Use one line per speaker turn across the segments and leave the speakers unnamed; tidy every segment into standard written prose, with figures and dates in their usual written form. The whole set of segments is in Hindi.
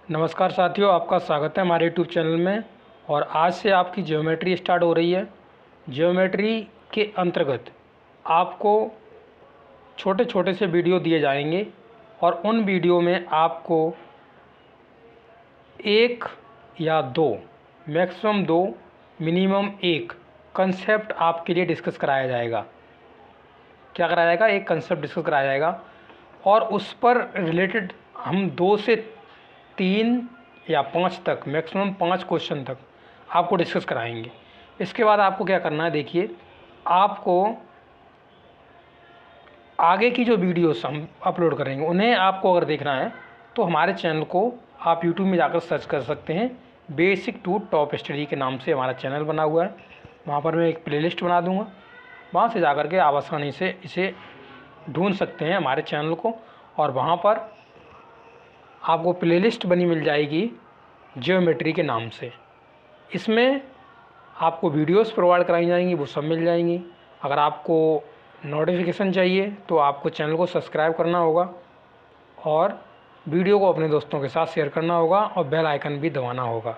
नमस्कार साथियों, आपका स्वागत है हमारे यूट्यूब चैनल में। और आज से आपकी ज्योमेट्री स्टार्ट हो रही है। ज्योमेट्री के अंतर्गत आपको छोटे छोटे से वीडियो दिए जाएंगे और उन वीडियो में आपको एक या दो, मैक्सिमम दो, मिनिमम एक कंसेप्ट आपके लिए डिस्कस कराया जाएगा। क्या कराया जाएगा? एक कंसेप्ट डिस्कस कराया जाएगा और उस पर रिलेटेड हम 2 से 3 या 5 तक, मैक्सिमम 5 क्वेश्चन तक आपको डिस्कस कराएंगे। इसके बाद आपको क्या करना है, देखिए, आपको आगे की जो वीडियोस हम अपलोड करेंगे उन्हें आपको अगर देखना है तो हमारे चैनल को आप यूट्यूब में जाकर सर्च कर सकते हैं। बेसिक टू टॉप स्टडी के नाम से हमारा चैनल बना हुआ है। वहाँ पर मैं एक प्लेलिस्ट बना दूँगा, वहाँ से जाकर के आप आसानी से इसे ढूंढ सकते हैं हमारे चैनल को, और वहाँ पर आपको प्लेलिस्ट बनी मिल जाएगी ज्योमेट्री के नाम से। इसमें आपको वीडियोस प्रोवाइड कराई जाएंगी, वो सब मिल जाएंगी। अगर आपको नोटिफिकेशन चाहिए तो आपको चैनल को सब्सक्राइब करना होगा और वीडियो को अपने दोस्तों के साथ शेयर करना होगा और बेल आइकन भी दबाना होगा।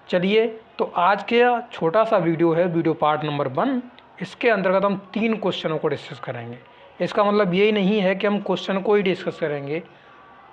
चलिए, तो आज के छोटा सा वीडियो है, वीडियो पार्ट नंबर 1। इसके अंतर्गत हम 3 क्वेश्चनों को डिस्कस करेंगे। इसका मतलब यही नहीं है कि हम क्वेश्चन को ही डिस्कस करेंगे,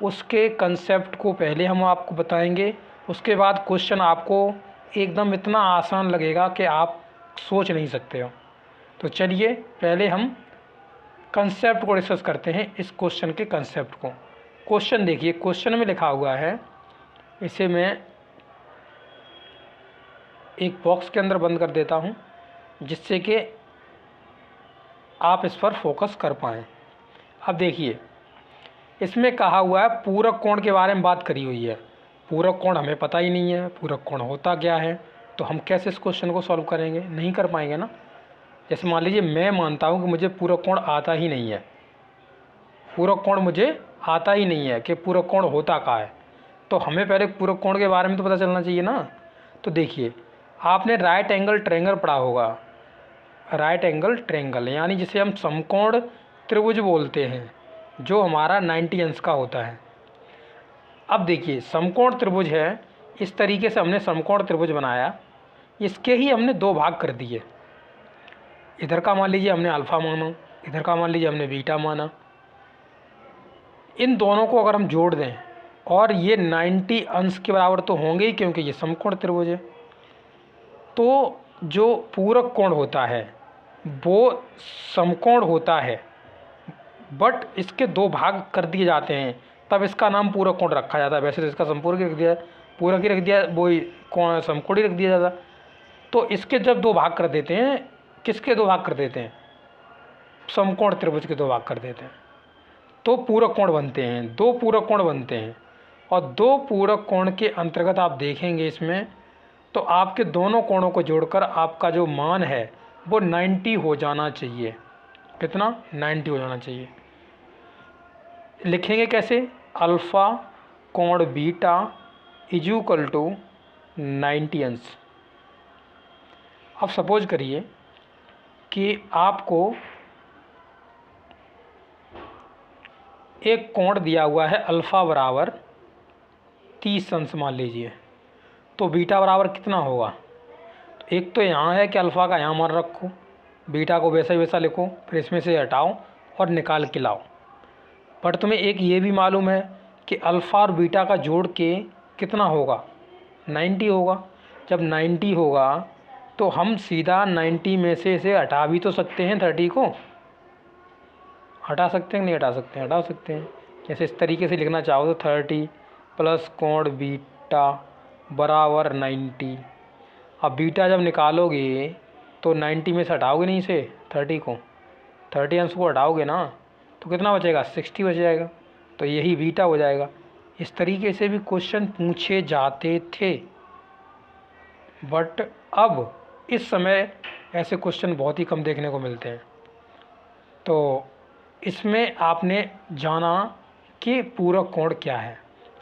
उसके कंसेप्ट को पहले हम आपको बताएंगे। उसके बाद क्वेश्चन आपको एकदम इतना आसान लगेगा कि आप सोच नहीं सकते हो। तो चलिए, पहले हम कंसेप्ट को डिस्कस करते हैं, इस क्वेश्चन के कंसेप्ट को। क्वेश्चन देखिए, क्वेश्चन में लिखा हुआ है, इसे मैं एक बॉक्स के अंदर बंद कर देता हूँ जिससे कि आप इस पर फोकस कर पाएँ। अब देखिए, इसमें कहा हुआ है पूरक कोण के बारे में बात करी हुई है। पूरक कोण हमें पता ही नहीं है, पूरक कोण होता क्या है, तो हम कैसे इस क्वेश्चन को सॉल्व करेंगे? नहीं कर पाएंगे ना। जैसे मान लीजिए मैं मानता हूँ कि मुझे पूरक कोण आता ही नहीं है, पूरक कोण मुझे आता ही नहीं है कि पूरक कोण होता क्या है, तो हमें पहले पूरक कोण के बारे में तो पता चलना चाहिए ना। तो देखिए, आपने राइट एंगल ट्रायंगल पढ़ा होगा। राइट एंगल ट्रायंगल यानी जिसे हम समकोण त्रिभुज बोलते हैं, जो हमारा 90 अंश का होता है। अब देखिए, समकोण त्रिभुज है, इस तरीके से हमने समकोण त्रिभुज बनाया। इसके ही हमने 2 भाग कर दिए। इधर का मान लीजिए हमने अल्फ़ा माना, इधर का मान लीजिए हमने बीटा माना। इन दोनों को अगर हम जोड़ दें, और ये 90 अंश के बराबर तो होंगे ही क्योंकि ये समकोण त्रिभुज है, तो जो पूरक कोण होता है वो समकोण होता है, बट इसके 2 भाग कर दिए जाते हैं, तब इसका नाम पूरक कोण रखा जाता है। वैसे तो इसका समपूरक ही रख दिया, पूरक ही रख दिया, वही कोण समकोण ही रख दिया जाता। तो इसके जब 2 भाग कर देते हैं, किसके 2 भाग कर देते हैं? समकोण त्रिभुज के 2 भाग कर देते हैं, तो पूरक कोण बनते हैं, 2 पूरक कोण बनते हैं। और 2 पूरक कोण के अंतर्गत आप देखेंगे इसमें, तो आपके दोनों कोणों को जोड़कर आपका जो मान है वो 90 हो जाना चाहिए। कितना? 90 हो जाना चाहिए। लिखेंगे कैसे? अल्फ़ा कोण बीटा इज इक्वल टू 90 अंश। अब सपोज करिए कि आपको एक कोण दिया हुआ है अल्फ़ा बराबर 30 अंश मान लीजिए, तो बीटा बराबर कितना होगा? तो एक तो यहाँ है कि अल्फ़ा का यहाँ मान रखो, बीटा को वैसा ही वैसा लिखो, फिर इसमें से हटाओ और निकाल के लाओ। बट तुम्हें एक ये भी मालूम है कि अल्फ़ा और बीटा का जोड़ के कितना होगा? 90 होगा। जब 90 होगा तो हम सीधा 90 में से इसे हटा भी तो सकते हैं, 30 को हटा सकते हैं, नहीं हटा सकते हैं? हटा सकते हैं। जैसे इस तरीके से लिखना चाहो तो 30 प्लस कोण बीटा बराबर 90। अब बीटा जब निकालोगे तो 90 में से हटाओगे नहीं इसे, 30 को, 30 अंश को हटाओगे ना, तो कितना बचेगा? 60 बच जाएगा। तो यही बीटा हो जाएगा। इस तरीके से भी क्वेश्चन पूछे जाते थे, बट अब इस समय ऐसे क्वेश्चन बहुत ही कम देखने को मिलते हैं। तो इसमें आपने जाना कि पूरक कोण क्या है।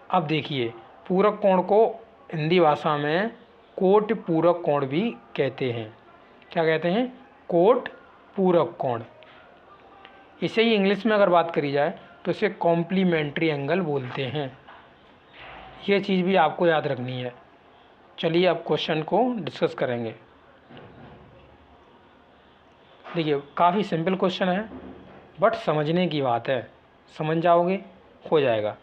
अब देखिए, पूरक कोण को हिंदी भाषा में कोट पूरक कोण भी कहते हैं। क्या कहते हैं? कोट पूरक कोण। इसे ही इंग्लिश में अगर बात करी जाए तो इसे कॉम्प्लीमेंट्री एंगल बोलते हैं। ये चीज़ भी आपको याद रखनी है। चलिए अब क्वेश्चन को डिस्कस करेंगे। देखिए काफ़ी सिंपल क्वेश्चन है बट समझने की बात है, समझ जाओगे हो जाएगा।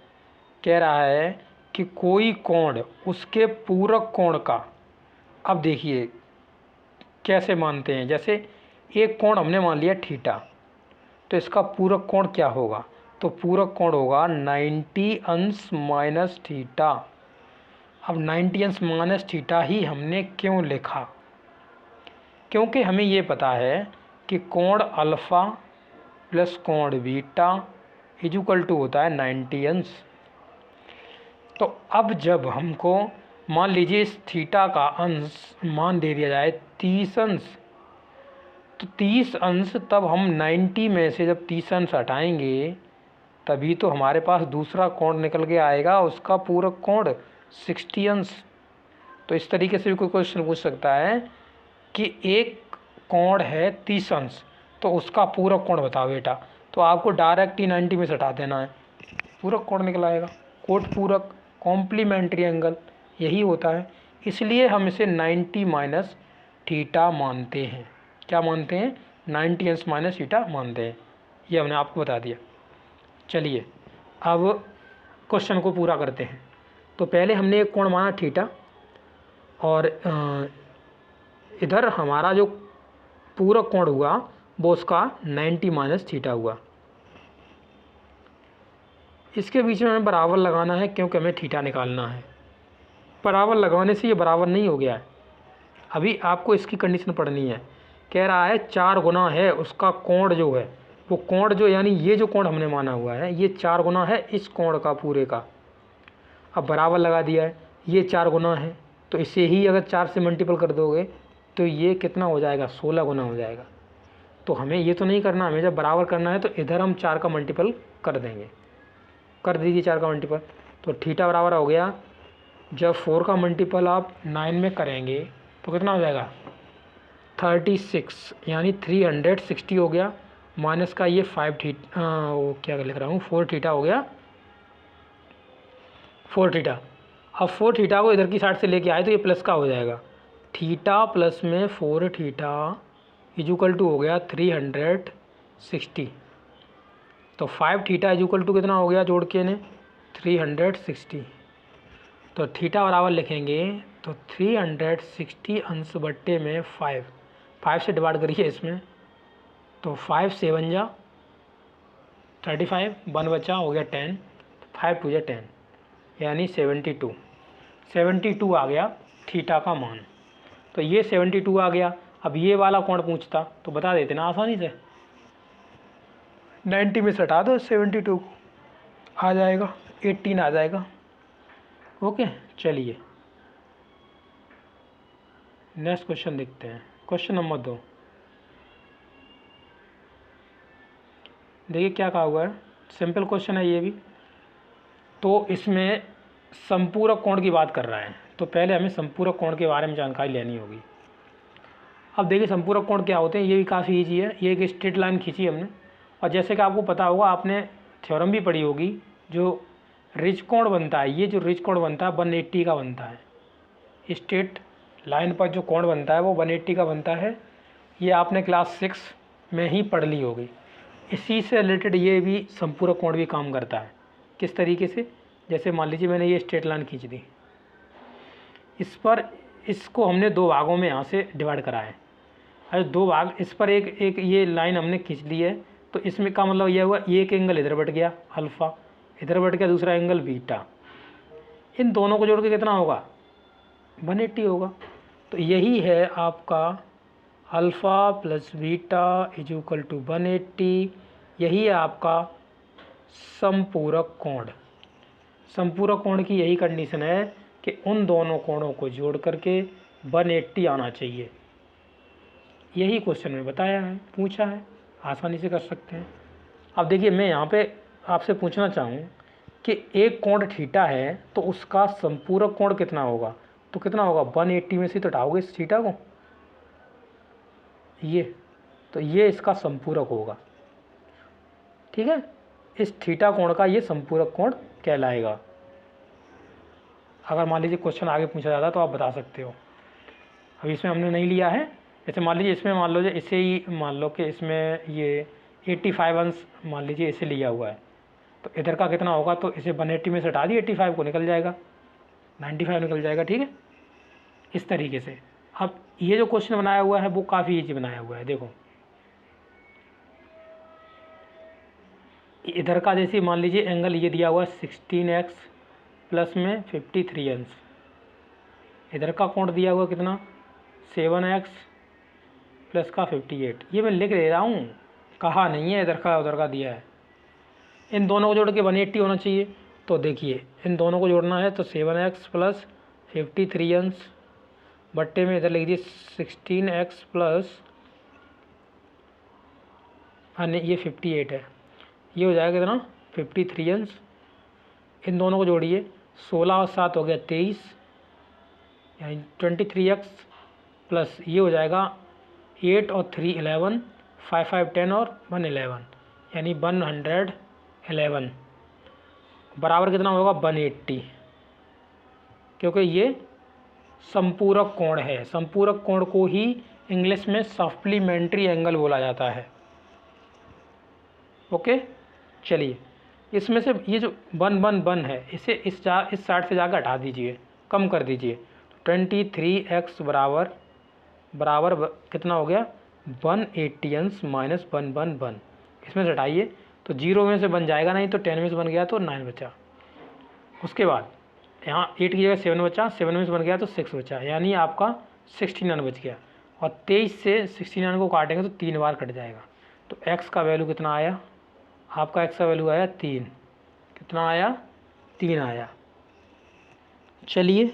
कह रहा है कि कोई कोण उसके पूरक कोण का, अब देखिए कैसे मानते हैं। जैसे एक कोण हमने मान लिया थीटा, तो इसका पूरक कोण क्या होगा? तो पूरक कोण होगा 90 अंश माइनस थीटा। अब 90 अंश माइनस थीटा ही हमने क्यों लिखा? क्योंकि हमें ये पता है कि कोण अल्फ़ा प्लस कोण बीटा इक्वल टू होता है 90 अंश। तो अब जब हमको मान लीजिए इस थीटा का अंश मान दे दिया जाए 30 अंश, तो 30 अंश तब हम 90 में से जब 30 अंश हटाएंगे तभी तो हमारे पास दूसरा कोण निकल के आएगा, उसका पूरक कोण 60 अंश। तो इस तरीके से भी कोई क्वेश्चन पूछ सकता है कि एक कोण है 30 अंश, तो उसका पूरक कोण बताओ बेटा। तो आपको डायरेक्ट ही 90 में से हटा देना है, पूरक कोण निकल आएगा। कोट पूरक कॉम्प्लीमेंट्री एंगल यही होता है, इसलिए हम इसे 90 माइनस थीटा मानते हैं। क्या मानते हैं? 90 अंश माइनस थीटा मानते हैं। ये हमने आपको बता दिया। चलिए अब क्वेश्चन को पूरा करते हैं। तो पहले हमने एक कोण माना थीटा, और इधर हमारा जो पूरक कोण हुआ वो उसका 90 माइनस थीटा हुआ। इसके बीच में हमें बराबर लगाना है क्योंकि हमें थीटा निकालना है। बराबर लगाने से ये बराबर नहीं हो गया है, अभी आपको इसकी कंडीशन पढ़नी है। कह रहा है 4 गुना है उसका कोण जो है, वो कोण जो यानी ये जो कोण हमने माना हुआ है ये 4 गुना है इस कोण का पूरे का। अब बराबर लगा दिया है, ये 4 गुना है तो इसे ही अगर 4 से मल्टीपल कर दोगे तो ये कितना हो जाएगा? 16 गुना हो जाएगा। तो हमें ये तो नहीं करना, हमें जब बराबर करना है तो इधर हम 4 का मल्टीपल कर देंगे। कर दीजिए 4 का मल्टीपल, तो थीटा बराबर हो गया, जब 4 का मल्टीपल आप 9 में करेंगे तो कितना हो जाएगा? 36 यानी 360 हो गया, माइनस का ये 5 थीटा, वो क्या लिख रहा हूँ, 4 थीटा हो गया, 4 थीटा। अब 4 थीटा को इधर की साइड से लेके आए तो ये प्लस का हो जाएगा, थीटा प्लस में 4 थीटा इक्वल टू हो गया 360। तो 5 थीटा इक्वल टू कितना हो गया जोड़ के ने? 360। तो थीटा बराबर लिखेंगे तो 360 अंश बट्टे में 5 से डिवाइड करिए इसमें, तो 5 7 जा 35, 1 बचा हो गया 10, 5 2 जा 10 यानी 72 आ गया थीटा का मान। तो ये 72 आ गया। अब ये वाला कोण पूछता तो बता देते ना आसानी से, 90 में से हटा दो 72 को, आ जाएगा 18 आ जाएगा। ओके चलिए नेक्स्ट क्वेश्चन देखते हैं। क्वेश्चन नंबर 2, देखिए क्या कहा हुआ है, सिंपल क्वेश्चन है ये भी। तो इसमें संपूरक कोण की बात कर रहा है, तो पहले हमें संपूरक कोण के बारे में जानकारी लेनी होगी। अब देखिए संपूरक कोण क्या होते हैं, ये भी काफ़ी ईजी है। ये एक स्ट्रेट लाइन खींची हमने, और जैसे कि आपको पता होगा, आपने थ्योरम भी पढ़ी होगी, जो रिज कोण बनता है, ये जो रिज कोण बनता है 180 का बनता है। स्ट्रेट लाइन पर जो कोण बनता है वो 180 का बनता है। ये आपने क्लास 6 में ही पढ़ ली होगी। इसी से रिलेटेड ये भी संपूरक कोण भी काम करता है। किस तरीके से? जैसे मान लीजिए मैंने ये स्ट्रेट लाइन खींच दी, इस पर इसको हमने 2 भागों में यहाँ से डिवाइड करा है। अरे 2 भाग, इस पर एक ये लाइन हमने खींच ली है, तो इसमें का मतलब यह हुआ एक एंगल इधर बढ़ गया अल्फ़ा, इधर बढ़ गया दूसरा एंगल बीटा, इन दोनों को जोड़ के कितना होगा? 180 होगा। तो यही है आपका alpha plus beta equal to 180, यही है आपका संपूरक कोण। संपूरक कोण की यही कंडीशन है कि उन दोनों कोणों को जोड़ करके 180 आना चाहिए। यही क्वेश्चन में बताया है, पूछा है, आसानी से कर सकते हैं। अब देखिए मैं यहाँ पे आपसे पूछना चाहूँ कि एक कोण थीटा है तो उसका संपूरक कोण कितना होगा? तो कितना होगा? 180 में से तो हटाओगे इस थीटा को, ये तो ये इसका संपूरक होगा। ठीक है, इस थीटा कोण का ये संपूरक कोण कहलाएगा। अगर मान लीजिए क्वेश्चन आगे पूछा जाता तो आप बता सकते हो। अभी इसमें हमने नहीं लिया है। जैसे मान लीजिए इसमें मान लो इसे ही मान लो कि इसमें ये 85 अंश मान लीजिए इसे लिया हुआ है, तो इधर का कितना होगा, तो इसे 180 में से हटा दिए 85 को, निकल जाएगा 95 निकल जाएगा। ठीक है, इस तरीके से। अब ये जो क्वेश्चन बनाया हुआ है वो काफ़ी ईजी बनाया हुआ है। देखो इधर का जैसे मान लीजिए एंगल ये दिया हुआ है 16x प्लस में 53 अंश, इधर का कोण दिया हुआ कितना 7x प्लस का 58। ये मैं लिख ले रहा हूँ, कहा नहीं है इधर का उधर का दिया है। इन दोनों को जोड़ के 180 होना चाहिए। तो देखिए इन दोनों को जोड़ना है तो 7x प्लस 53 अंश बट्टे में इधर लिख दिए 16x प्लस ये 58 है, ये हो जाएगा कितना 53 अंश। इन दोनों को जोड़िए 16 और 7 हो गया 23 यानी 23x प्लस ये हो जाएगा 8 और 3 11 5 5 10 और 1 11 यानी 111 बराबर कितना होगा 180, क्योंकि ये संपूरक कोण है। संपूरक कोण को ही इंग्लिश में सप्लीमेंट्री एंगल बोला जाता है। ओके, चलिए इसमें से ये जो 1 है इसे इस साइड से जाकर हटा दीजिए, कम कर दीजिए। 23x बराबर कितना हो गया 180 अंश माइनस 1 इसमें से हटाइए तो 0 में से बन जाएगा, नहीं तो 10 में से बन गया तो 9 बचा। उसके बाद यहाँ 8 की जगह 7 बचा, 7 में से बन गया तो 6 बचा, यानी आपका 69 बच गया। और 23 से 69 को काटेंगे तो 3 बार कट जाएगा। तो x का वैल्यू कितना आया आपका, x का वैल्यू आया 3। कितना आया 3 आया। चलिए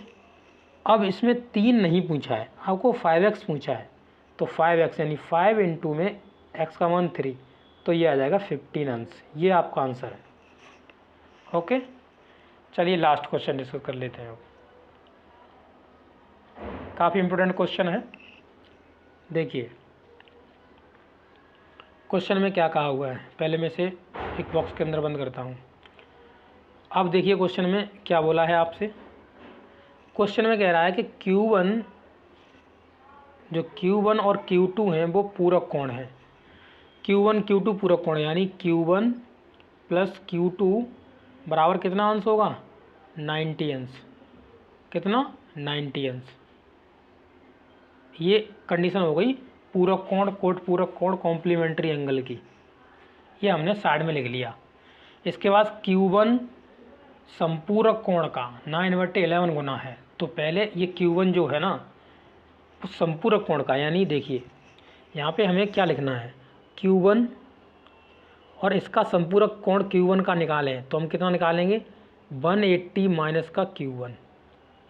अब इसमें 3 नहीं पूछा है, आपको 5x पूछा है। तो 5x यानी 5 इंटू में x का मान 3, तो ये आ जाएगा 15 अंश। ये आपका आंसर है। ओके, चलिए लास्ट क्वेश्चन डिस्कस कर लेते हैं। काफ़ी इंपॉर्टेंट क्वेश्चन है। देखिए क्वेश्चन में क्या कहा हुआ है, पहले मैं इसे एक बॉक्स के अंदर बंद करता हूँ। अब देखिए क्वेश्चन में क्या बोला है आपसे। क्वेश्चन में कह रहा है कि Q1 जो Q1 और Q2 हैं वो पूरक कोण हैं। Q1 Q2 पूरक कोण, यानी Q1 प्लस Q2 बराबर कितना अंश होगा 90 अंश। कितना 90 अंश। ये कंडीशन हो गई पूरक कोण कोट पूरक कोण कॉम्प्लीमेंट्री एंगल की, ये हमने साइड में लिख लिया। इसके बाद Q1 संपूरक कोण का 9/11 गुना है, तो पहले ये Q1 जो है ना उस संपूरक कोण का, यानी देखिए यहाँ पे हमें क्या लिखना है Q1 और इसका संपूरक कोण Q1 का निकालें तो हम कितना निकालेंगे 180 माइनस का Q1,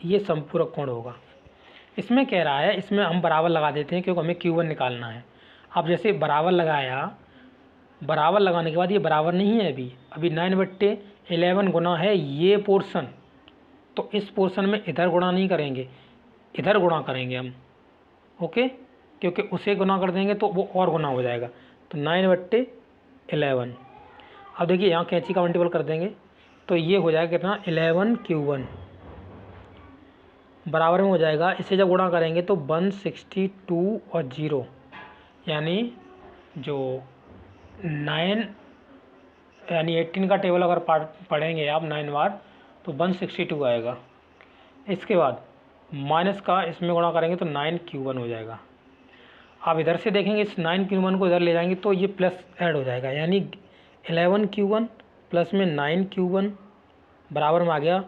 ये संपूरक कोण होगा। इसमें कह रहा है, इसमें हम बराबर लगा देते हैं क्योंकि हमें Q1 निकालना है। अब जैसे बराबर लगाया, बराबर लगाने के बाद ये बराबर नहीं है, अभी 9/11 गुना है ये पोर्शन, तो इस पोर्शन में इधर गुणा नहीं करेंगे, इधर गुणा करेंगे हम। ओके, क्योंकि उसे गुना कर देंगे तो वो और गुना हो जाएगा, तो 9/11। अब देखिए यहाँ कैंची का मल्टीपल कर देंगे तो ये हो जाएगा कितना 11 Q1 बराबर में हो जाएगा, इसे जब गुणा करेंगे तो 162 और 0, यानी जो 9 यानी 18 का टेबल अगर पढ़ेंगे आप 9 बार तो 162 आएगा। इसके बाद माइनस का इसमें गुणा करेंगे तो 9 Q1 हो जाएगा। आप इधर से देखेंगे इस 9 Q1 को इधर ले जाएंगे तो ये प्लस ऐड हो जाएगा, यानी 11 Q1 प्लस में 9 Q1 बराबर में आ गया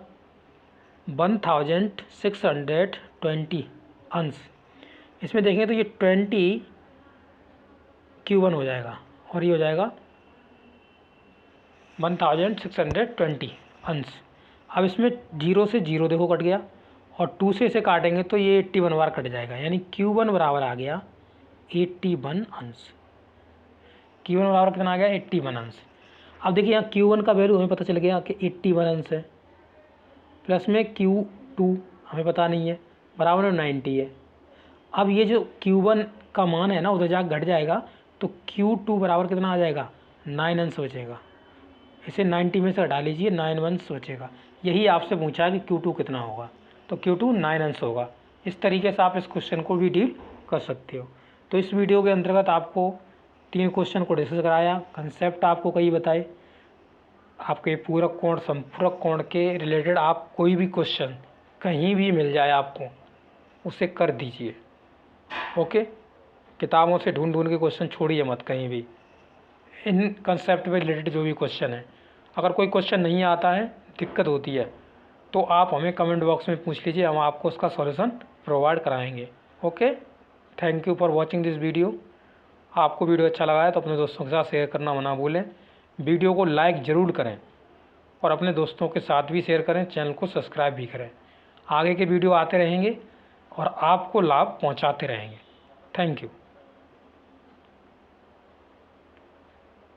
1620 अंश। इसमें देखेंगे तो ये 20 Q1 हो जाएगा और ये हो जाएगा 1620 अंश। अब इसमें 0 से 0 देखो कट गया और 2 से इसे काटेंगे तो ये 81 बार कट जाएगा, यानी Q1 बराबर आ गया 81 अंश। Q1 बराबर कितना आ गया 81 अंश। अब देखिए यहाँ Q1 का वैल्यू हमें पता चल गया कि 81 अंश है, प्लस में Q2 हमें पता नहीं है, बराबर में 90 है। अब ये जो Q1 का मान है ना उधर जाकर घट जाएगा तो Q2 बराबर कितना आ जाएगा 9 अंश बचेगा। इसे 90 में से हटा लीजिए 9 अंश बचेगा, यही आपसे पूछा है कि Q2 कितना होगा, तो Q2 9 अंश होगा। इस तरीके से आप इस क्वेश्चन को भी डील कर सकते हो। तो इस वीडियो के अंतर्गत आपको 3 क्वेश्चन को डिस्कस कराया, कंसेप्ट आपको कई बताए, आपके पूरक कोण संपूरक कोण के रिलेटेड आप कोई भी क्वेश्चन कहीं भी मिल जाए आपको उसे कर दीजिए। ओके, किताबों से ढूंढ ढूंढ के क्वेश्चन छोड़िए मत कहीं भी। इन कंसेप्ट पे रिलेटेड जो भी क्वेश्चन है, अगर कोई क्वेश्चन नहीं आता है, दिक्कत होती है, तो आप हमें कमेंट बॉक्स में पूछ लीजिए, हम आपको उसका सॉल्यूशन प्रोवाइड कराएंगे। Okay, thank you for watching this video. आपको वीडियो अच्छा लगा है तो अपने दोस्तों के साथ शेयर करना मना भूलें। वीडियो को लाइक ज़रूर करें और अपने दोस्तों के साथ भी शेयर करें, चैनल को सब्सक्राइब भी करें। आगे के वीडियो आते रहेंगे और आपको लाभ पहुंचाते रहेंगे। Thank you.